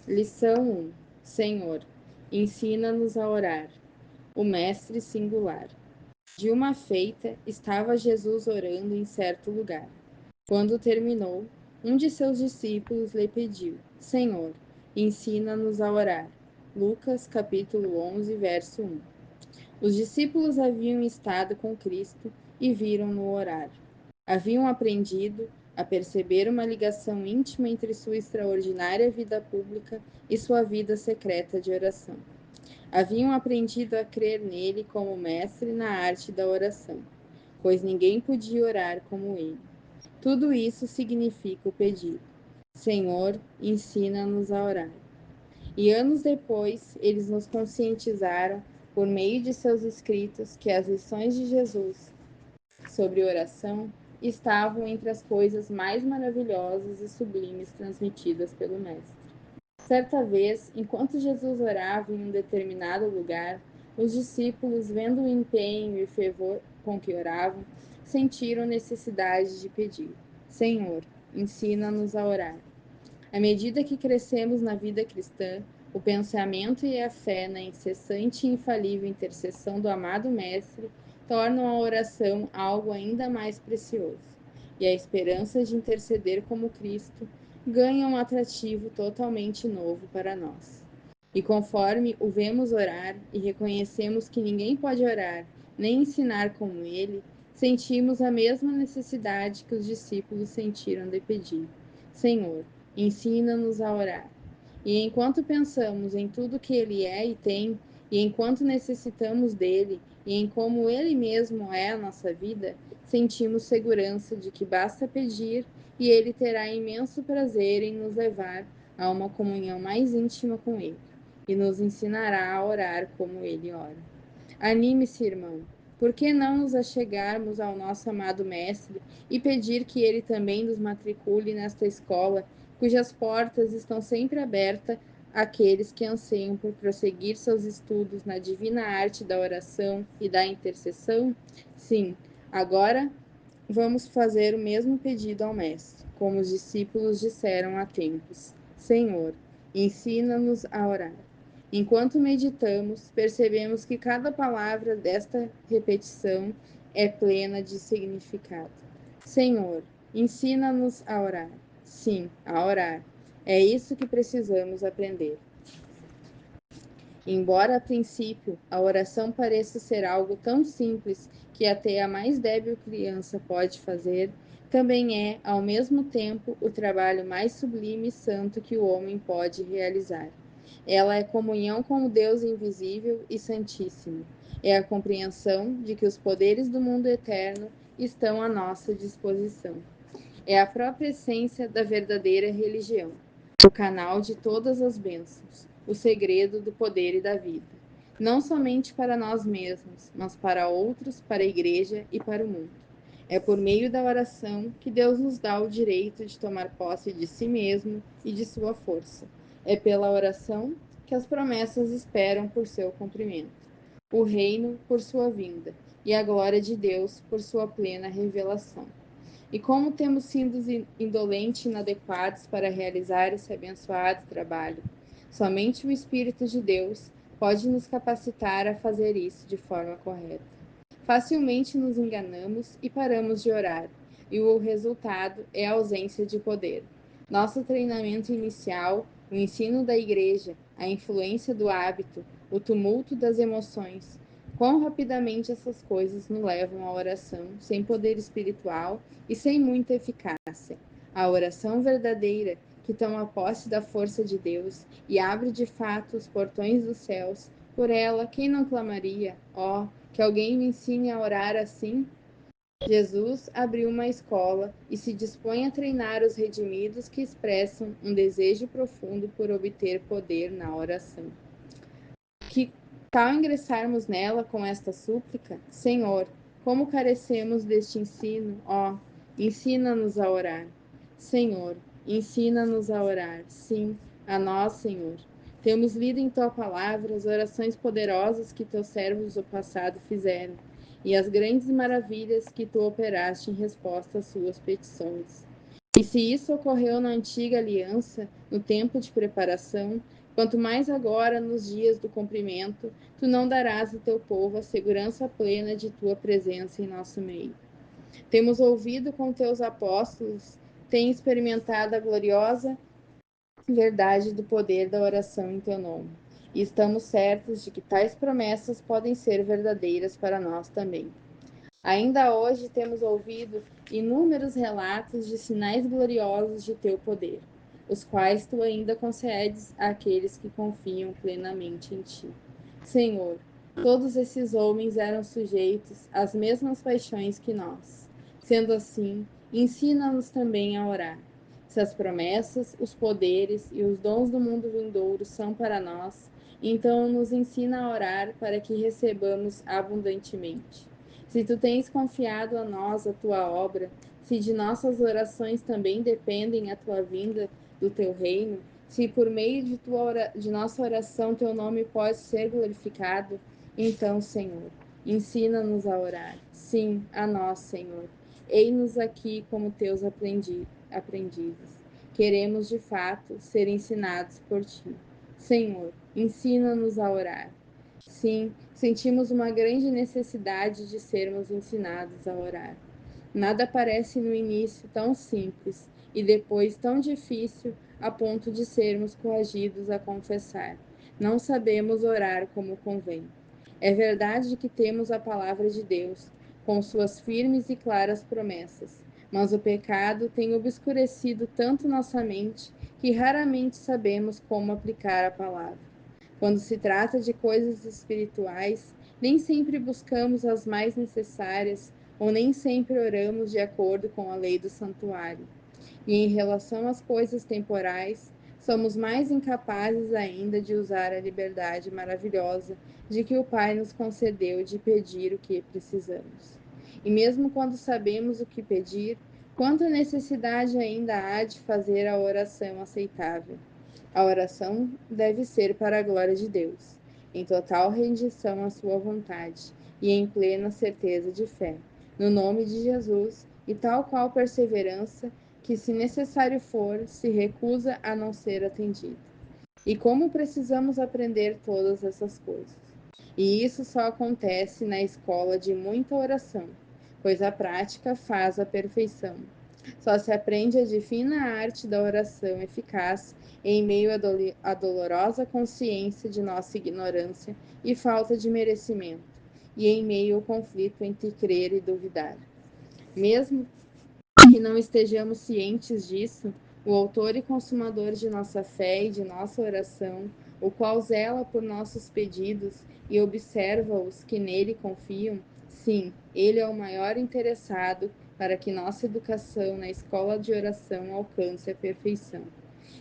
Lição 1. Senhor, ensina-nos a orar. O Mestre singular. De uma feita, estava Jesus orando em certo lugar. Quando terminou, um de seus discípulos lhe pediu: Senhor, ensina-nos a orar. Lucas, capítulo 11, verso 1. Os discípulos haviam estado com Cristo e viram-no orar. Haviam aprendido a perceber uma ligação íntima entre sua extraordinária vida pública e sua vida secreta de oração. Haviam aprendido a crer nele como mestre na arte da oração, pois ninguém podia orar como ele. Tudo isso significa o pedido: Senhor, ensina-nos a orar. E anos depois, eles nos conscientizaram, por meio de seus escritos, que as lições de Jesus sobre oração estavam entre as coisas mais maravilhosas e sublimes transmitidas pelo Mestre. Certa vez, enquanto Jesus orava em um determinado lugar, os discípulos, vendo o empenho e fervor com que oravam, sentiram necessidade de pedir: Senhor, ensina-nos a orar. À medida que crescemos na vida cristã, o pensamento e a fé na incessante e infalível intercessão do amado Mestre tornam a oração algo ainda mais precioso, e a esperança de interceder como Cristo ganha um atrativo totalmente novo para nós. E conforme o vemos orar e reconhecemos que ninguém pode orar nem ensinar como ele, sentimos a mesma necessidade que os discípulos sentiram de pedir: Senhor, ensina-nos a orar. E enquanto pensamos em tudo que ele é e tem, e enquanto necessitamos dele, e em como ele mesmo é a nossa vida, sentimos segurança de que basta pedir e ele terá imenso prazer em nos levar a uma comunhão mais íntima com ele, e nos ensinará a orar como ele ora. Anime-se, irmão. Por que não nos achegarmos ao nosso amado Mestre e pedir que ele também nos matricule nesta escola, cujas portas estão sempre abertas àqueles que anseiam por prosseguir seus estudos na divina arte da oração e da intercessão? Sim, agora vamos fazer o mesmo pedido ao Mestre, como os discípulos disseram há tempos: Senhor, ensina-nos a orar. Enquanto meditamos, percebemos que cada palavra desta repetição é plena de significado. Senhor, ensina-nos a orar. Sim, a orar. É isso que precisamos aprender. Embora a princípio a oração pareça ser algo tão simples que até a mais débil criança pode fazer, também é, ao mesmo tempo, o trabalho mais sublime e santo que o homem pode realizar. Ela é comunhão com o Deus invisível e santíssimo. É a compreensão de que os poderes do mundo eterno estão à nossa disposição. É a própria essência da verdadeira religião, o canal de todas as bênçãos, o segredo do poder e da vida. Não somente para nós mesmos, mas para outros, para a igreja e para o mundo. É por meio da oração que Deus nos dá o direito de tomar posse de si mesmo e de sua força. É pela oração que as promessas esperam por seu cumprimento, o reino por sua vinda e a glória de Deus por sua plena revelação. E como temos sido indolentes e inadequados para realizar esse abençoado trabalho, somente o Espírito de Deus pode nos capacitar a fazer isso de forma correta. Facilmente nos enganamos e paramos de orar, e o resultado é a ausência de poder. Nosso treinamento inicial, o ensino da igreja, a influência do hábito, o tumulto das emoções, quão rapidamente essas coisas nos levam à oração sem poder espiritual e sem muita eficácia. A oração verdadeira, que toma posse da força de Deus e abre de fato os portões dos céus, por ela, quem não clamaria, ó, que alguém me ensine a orar assim? Jesus abriu uma escola e se dispõe a treinar os redimidos que expressam um desejo profundo por obter poder na oração. Que tal ingressarmos nela com esta súplica? Senhor, como carecemos deste ensino, ó, ensina-nos a orar. Senhor, ensina-nos a orar. Sim, a nós, Senhor. Temos lido em tua palavra as orações poderosas que teus servos do passado fizeram e as grandes maravilhas que tu operaste em resposta às suas petições. E se isso ocorreu na antiga aliança, no tempo de preparação, quanto mais agora, nos dias do cumprimento, tu não darás ao teu povo a segurança plena de tua presença em nosso meio. Temos ouvido com teus apóstolos, tem experimentado a gloriosa verdade do poder da oração em teu nome. E estamos certos de que tais promessas podem ser verdadeiras para nós também. Ainda hoje temos ouvido inúmeros relatos de sinais gloriosos de teu poder, os quais tu ainda concedes àqueles que confiam plenamente em ti. Senhor, todos esses homens eram sujeitos às mesmas paixões que nós. Sendo assim, ensina-nos também a orar. Se as promessas, os poderes e os dons do mundo vindouro são para nós, então nos ensina a orar para que recebamos abundantemente. Se tu tens confiado a nós a tua obra, se de nossas orações também dependem a tua vinda do teu reino, se por meio de nossa oração teu nome pode ser glorificado, então, Senhor, ensina-nos a orar. Sim, a nós, Senhor. Ei-nos aqui como teus aprendizes. Queremos, de fato, ser ensinados por ti. Senhor, ensina-nos a orar. Sim, sentimos uma grande necessidade de sermos ensinados a orar. Nada parece no início tão simples e depois tão difícil a ponto de sermos coagidos a confessar. Não sabemos orar como convém. É verdade que temos a palavra de Deus, com suas firmes e claras promessas, mas o pecado tem obscurecido tanto nossa mente que raramente sabemos como aplicar a palavra. Quando se trata de coisas espirituais, nem sempre buscamos as mais necessárias ou nem sempre oramos de acordo com a lei do santuário. E em relação às coisas temporais, somos mais incapazes ainda de usar a liberdade maravilhosa de que o Pai nos concedeu de pedir o que precisamos. E mesmo quando sabemos o que pedir, quanta necessidade ainda há de fazer a oração aceitável. A oração deve ser para a glória de Deus, em total rendição à sua vontade e em plena certeza de fé, no nome de Jesus, e tal qual perseverança que, se necessário for, se recusa a não ser atendida. E como precisamos aprender todas essas coisas? E isso só acontece na escola de muita oração, pois a prática faz a perfeição. Só se aprende a divina arte da oração eficaz em meio à dolorosa consciência de nossa ignorância e falta de merecimento, e em meio ao conflito entre crer e duvidar. Mesmo que não estejamos cientes disso, o autor e consumador de nossa fé e de nossa oração, o qual zela por nossos pedidos e observa os que nele confiam, sim, ele é o maior interessado para que nossa educação na escola de oração alcance a perfeição.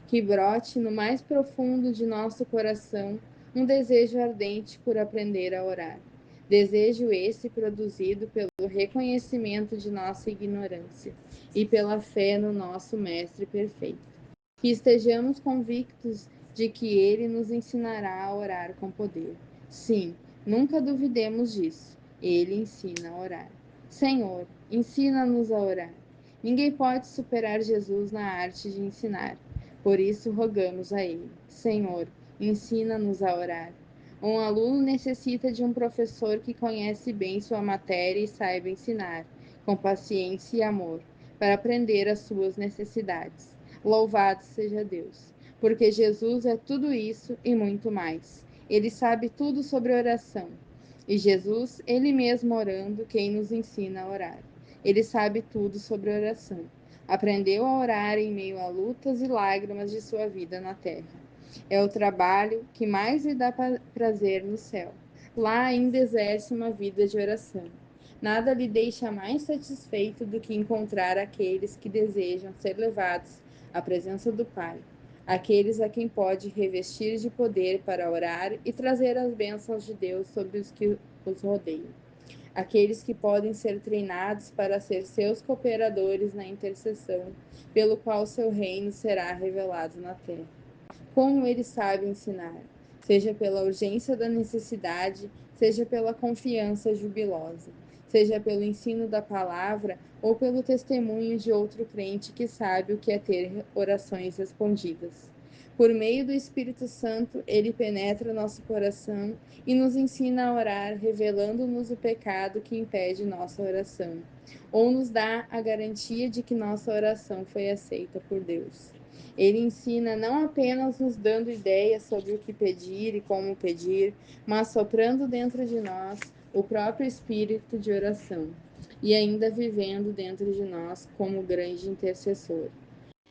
Que brote no mais profundo de nosso coração um desejo ardente por aprender a orar. Desejo esse produzido pelo reconhecimento de nossa ignorância e pela fé no nosso Mestre perfeito. Que estejamos convictos de que ele nos ensinará a orar com poder. Sim, nunca duvidemos disso. Ele ensina a orar. Senhor, ensina-nos a orar. Ninguém pode superar Jesus na arte de ensinar. Por isso rogamos a ele. Senhor, ensina-nos a orar. Um aluno necessita de um professor que conhece bem sua matéria e saiba ensinar, com paciência e amor, para aprender as suas necessidades. Louvado seja Deus, porque Jesus é tudo isso e muito mais. Ele sabe tudo sobre oração. E Jesus, ele mesmo orando, quem nos ensina a orar. Ele sabe tudo sobre oração. Aprendeu a orar em meio a lutas e lágrimas de sua vida na terra. É o trabalho que mais lhe dá prazer no céu. Lá ainda exerce uma vida de oração. Nada lhe deixa mais satisfeito do que encontrar aqueles que desejam ser levados à presença do Pai, aqueles a quem pode revestir de poder para orar e trazer as bênçãos de Deus sobre os que os rodeiam, aqueles que podem ser treinados para ser seus cooperadores na intercessão, pelo qual seu reino será revelado na terra. Como ele sabe ensinar, seja pela urgência da necessidade, seja pela confiança jubilosa, seja pelo ensino da palavra ou pelo testemunho de outro crente que sabe o que é ter orações respondidas. Por meio do Espírito Santo, ele penetra nosso coração e nos ensina a orar, revelando-nos o pecado que impede nossa oração, ou nos dá a garantia de que nossa oração foi aceita por Deus. Ele ensina não apenas nos dando ideias sobre o que pedir e como pedir, mas soprando dentro de nós o próprio espírito de oração e ainda vivendo dentro de nós como grande intercessor.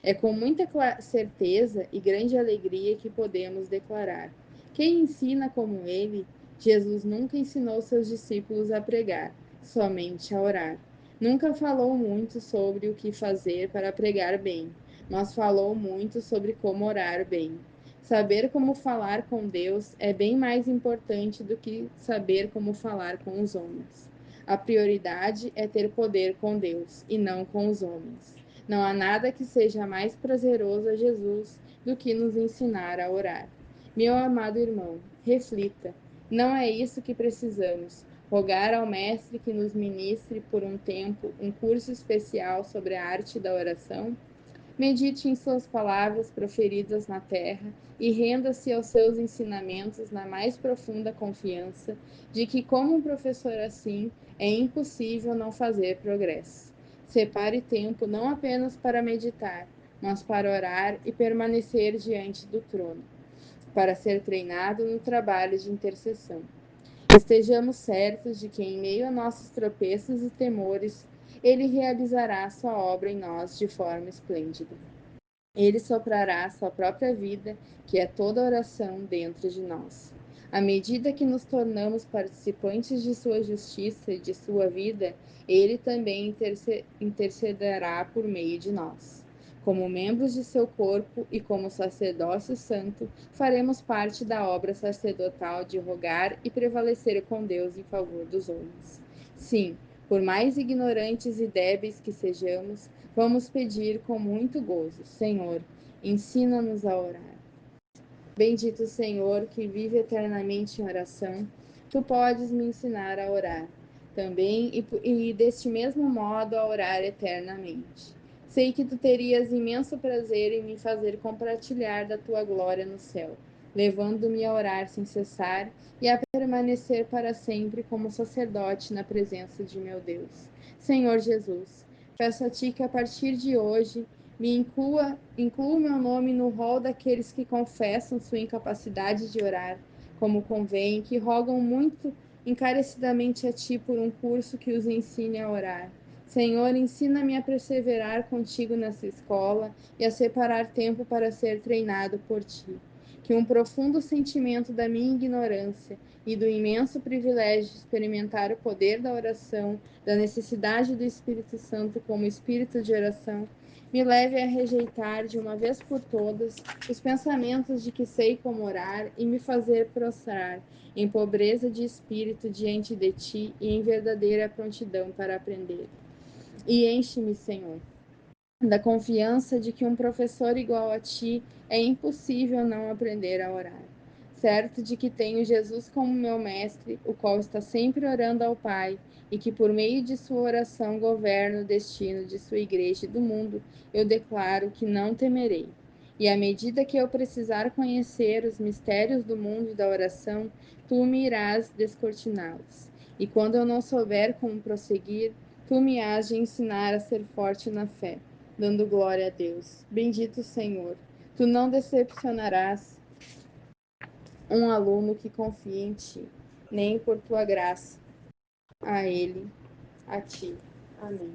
É com muita certeza e grande alegria que podemos declarar: quem ensina como ele, Jesus nunca ensinou seus discípulos a pregar, somente a orar. Nunca falou muito sobre o que fazer para pregar bem, mas falou muito sobre como orar bem. Saber como falar com Deus é bem mais importante do que saber como falar com os homens. A prioridade é ter poder com Deus e não com os homens. Não há nada que seja mais prazeroso a Jesus do que nos ensinar a orar. Meu amado irmão, reflita. Não é isso que precisamos. Rogar ao Mestre que nos ministre por um tempo um curso especial sobre a arte da oração? Medite em suas palavras proferidas na terra e renda-se aos seus ensinamentos na mais profunda confiança de que, como um professor assim, é impossível não fazer progresso. Separe tempo não apenas para meditar, mas para orar e permanecer diante do trono, para ser treinado no trabalho de intercessão. Estejamos certos de que, em meio a nossos tropeços e temores, Ele realizará sua obra em nós de forma esplêndida. Ele soprará sua própria vida, que é toda oração dentro de nós. À medida que nos tornamos participantes de sua justiça e de sua vida, ele também intercederá por meio de nós. Como membros de seu corpo e como sacerdócio santo, faremos parte da obra sacerdotal de rogar e prevalecer com Deus em favor dos homens. Sim, por mais ignorantes e débeis que sejamos, vamos pedir com muito gozo: Senhor, ensina-nos a orar. Bendito Senhor, que vive eternamente em oração, tu podes me ensinar a orar também e deste mesmo modo a orar eternamente. Sei que tu terias imenso prazer em me fazer compartilhar da tua glória no céu, levando-me a orar sem cessar e a permanecer para sempre como sacerdote na presença de meu Deus. Senhor Jesus, peço a ti que a partir de hoje inclua meu nome no rol daqueles que confessam sua incapacidade de orar, como convém, que rogam muito encarecidamente a ti por um curso que os ensine a orar. Senhor, ensina-me a perseverar contigo nessa escola e a separar tempo para ser treinado por ti. Que um profundo sentimento da minha ignorância e do imenso privilégio de experimentar o poder da oração, da necessidade do Espírito Santo como espírito de oração, me leve a rejeitar de uma vez por todas os pensamentos de que sei como orar e me fazer prostrar em pobreza de espírito diante de ti e em verdadeira prontidão para aprender. E enche-me, Senhor, da confiança de que um professor igual a ti é impossível não aprender a orar. Certo de que tenho Jesus como meu mestre, o qual está sempre orando ao Pai, e que por meio de sua oração governa o destino de sua igreja e do mundo, eu declaro que não temerei. E à medida que eu precisar conhecer os mistérios do mundo e da oração, tu me irás descortiná-los. E quando eu não souber como prosseguir, tu me hás de ensinar a ser forte na fé, dando glória a Deus. Bendito Senhor, tu não decepcionarás um aluno que confia em ti, nem por tua graça a ele, a ti. Amém.